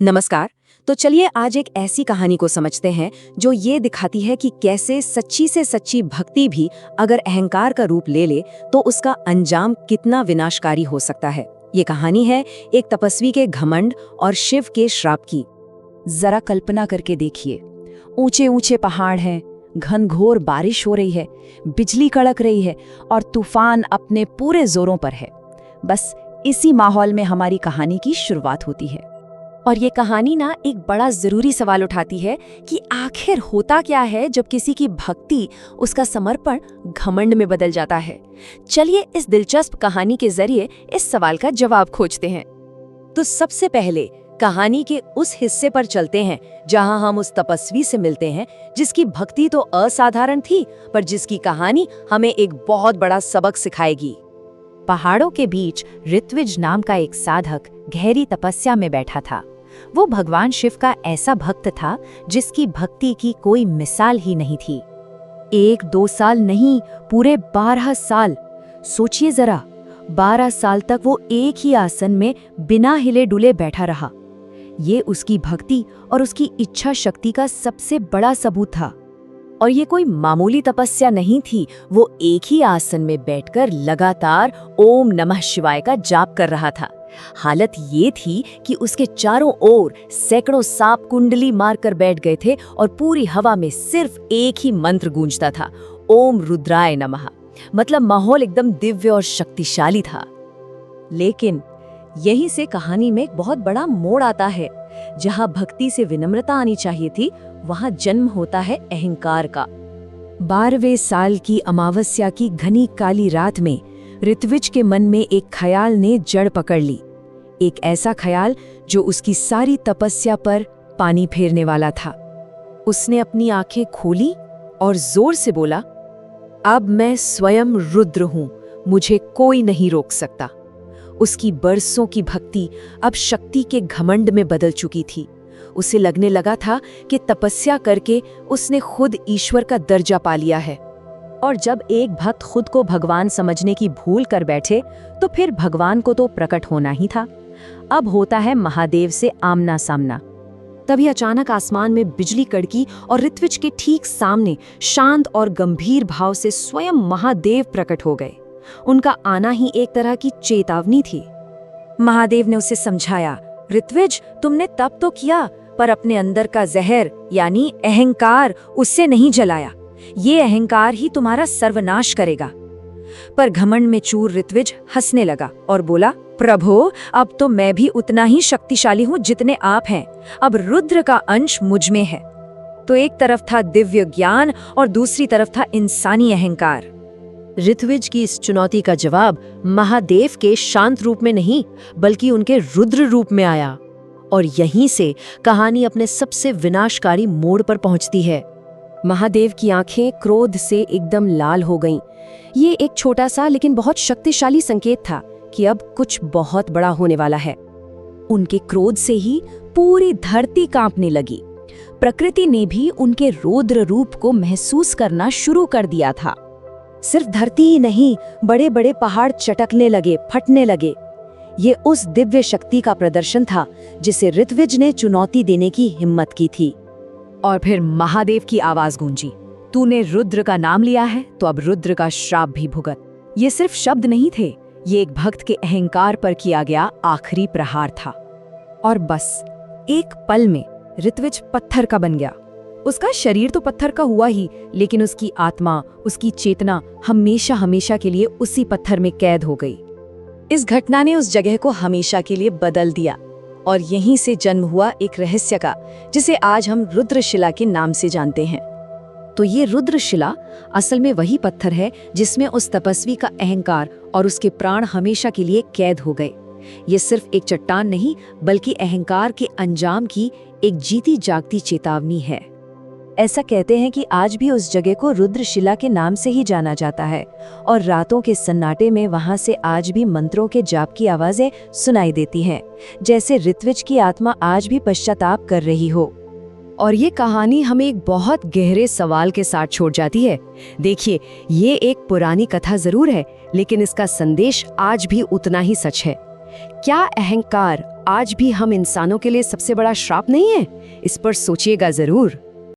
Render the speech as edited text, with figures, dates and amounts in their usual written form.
नमस्कार। तो चलिए आज एक ऐसी कहानी को समझते हैं जो ये दिखाती है कि कैसे सच्ची से सच्ची भक्ति भी अगर अहंकार का रूप ले ले तो उसका अंजाम कितना विनाशकारी हो सकता है। ये कहानी है एक तपस्वी के घमंड और शिव के श्राप की। जरा कल्पना करके देखिए, ऊंचे ऊंचे पहाड़ हैं, घनघोर बारिश हो रही है, बिजली कड़क रही है और तूफान अपने पूरे जोरों पर है। बस इसी माहौल में हमारी कहानी की शुरुआत होती है। और ये कहानी ना एक बड़ा जरूरी सवाल उठाती है कि आखिर होता क्या है जब किसी की भक्ति, उसका समर्पण घमंड में बदल जाता है। चलिए इस दिलचस्प कहानी के जरिए इस सवाल का जवाब खोजते हैं। तो सबसे पहले कहानी के उस हिस्से पर चलते हैं जहां हम उस तपस्वी से मिलते हैं जिसकी भक्ति तो असाधारण थी, पर जिसकी कहानी हमें एक बहुत बड़ा सबक सिखाएगी। पहाड़ों के बीच ऋत्विज नाम का एक साधक गहरी तपस्या में बैठा था। वो भगवान शिव का ऐसा भक्त था जिसकी भक्ति की कोई मिसाल ही नहीं थी। 1-2 साल नहीं, पूरे 12 साल। सोचिए जरा, 12 साल तक वो एक ही आसन में बिना हिले डुले बैठा रहा। ये उसकी भक्ति और उसकी इच्छा शक्ति का सबसे बड़ा सबूत था। और ये कोई मामूली तपस्या नहीं थी। वो एक ही आसन में बैठकर लगातार ओम नमः शिवाय का जाप कर रहा था। हालत ये थी कि उसके चारों ओर सैकड़ों सांप कुंडली मारकर बैठ गए थे और पूरी हवा में सिर्फ एक ही मंत्र गूंजता था, ओम रुद्राय नमः। मतलब माहौल एकदम दिव्य और शक्तिशाली था। लेकिन यहीं से कहानी में एक बहुत बड़ा मोड़ आता है। जहां भक्ति से विनम्रता आनी चाहिए थी, वहां जन्म होता है अहंकार का। 12वें साल की अमावस्या की घनी काली रात में ऋत्विज के मन में एक ख्याल ने जड़ पकड़ ली। एक ऐसा ख्याल जो उसकी सारी तपस्या पर पानी फेरने वाला था। उसने अपनी आंखें खोली और जोर से बोला, अब मैं स्वयं रुद्र हूं, मुझे कोई नहीं रोक सकता। उसकी बरसों की भक्ति अब शक्ति के घमंड में बदल चुकी थी। उसे लगने लगा था कि तपस्या करके उसने खुद ईश्वर का दर्जा पा लिया है। और जब एक भक्त खुद को भगवान समझने की भूल कर बैठे तो फिर भगवान को तो प्रकट होना ही था। अब होता है महादेव से आमना सामना। तभी अचानक आसमान में बिजली कड़की और ऋत्विज के ठीक सामने शांत और गंभीर भाव से स्वयं महादेव प्रकट हो गए। उनका आना ही एक तरह की चेतावनी थी। महादेव ने उसे समझाया, ऋत्विज, तुमने तप तो किया, पर अपने अंदर का जहर यानी अहंकार, उससे नहीं जलाया। ये अहंकार ही तुम्हारा सर्वनाश करेगा। पर घमंड में चूर ऋत्विज हंसने लगा और बोला, प्रभु, अब तो मैं भी उतना ही शक्तिशाली हूँ जितने आप हैं। अब रुद्र का अंश मुझ में है। तो एक तरफ था दिव्य ज्ञान और दूसरी तरफ था इंसानी अहंकार। ऋत्विज की इस चुनौती का जवाब महादेव के शांत रूप में नहीं, बल्कि उनके रुद्र रूप में आया। और यहीं से कहानी अपने सबसे विनाशकारी मोड़ पर पहुंचती है। महादेव की आंखें क्रोध से एकदम लाल हो गईं। ये एक छोटा सा लेकिन बहुत शक्तिशाली संकेत था कि अब कुछ बहुत बड़ा होने वाला है। उनके क्रोध से ही पूरी धरती कांपने लगी। प्रकृति ने भी उनके रौद्र रूप को महसूस करना शुरू कर दिया था। सिर्फ धरती ही नहीं, बड़े बड़े पहाड़ चटकने लगे, फटने लगे। ये उस दिव्य शक्ति का प्रदर्शन था जिसे ऋत्विज ने चुनौती देने की हिम्मत की थी। और फिर महादेव की आवाज गूंजी, तूने रुद्र का नाम लिया है तो अब रुद्र का श्राप भी भुगत। ये सिर्फ शब्द नहीं थे, ये एक भक्त के अहंकार पर किया गया आखिरी प्रहार था। और बस एक पल में ऋत्विज पत्थर का बन गया। उसका शरीर तो पत्थर का हुआ ही, लेकिन उसकी आत्मा, उसकी चेतना हमेशा हमेशा के लिए उसी पत्थर में कैद हो गई। इस घटना ने उस जगह को हमेशा के लिए बदल दिया। और यहीं से जन्म हुआ एक रहस्य का, जिसे आज हम रुद्रशिला के नाम से जानते हैं। तो ये रुद्रशिला असल में वही पत्थर है जिसमें उस तपस्वी का अहंकार और उसके प्राण हमेशा के लिए कैद हो गए। ये सिर्फ एक चट्टान नहीं, बल्कि अहंकार के अंजाम की एक जीती जागती चेतावनी है। ऐसा कहते हैं कि आज भी उस जगह को रुद्रशिला के नाम से ही जाना जाता है और रातों के सन्नाटे में वहां से आज भी मंत्रों के जाप की आवाजें सुनाई देती हैं, जैसे ऋत्विज की आत्मा आज भी पश्चाताप कर रही हो। और ये कहानी हमें एक बहुत गहरे सवाल के साथ छोड़ जाती है। देखिए, ये एक पुरानी कथा जरूर है, लेकिन इसका संदेश आज भी उतना ही सच है। क्या अहंकार आज भी हम इंसानों के लिए सबसे बड़ा श्राप नहीं है? इस पर सोचिएगा जरूर।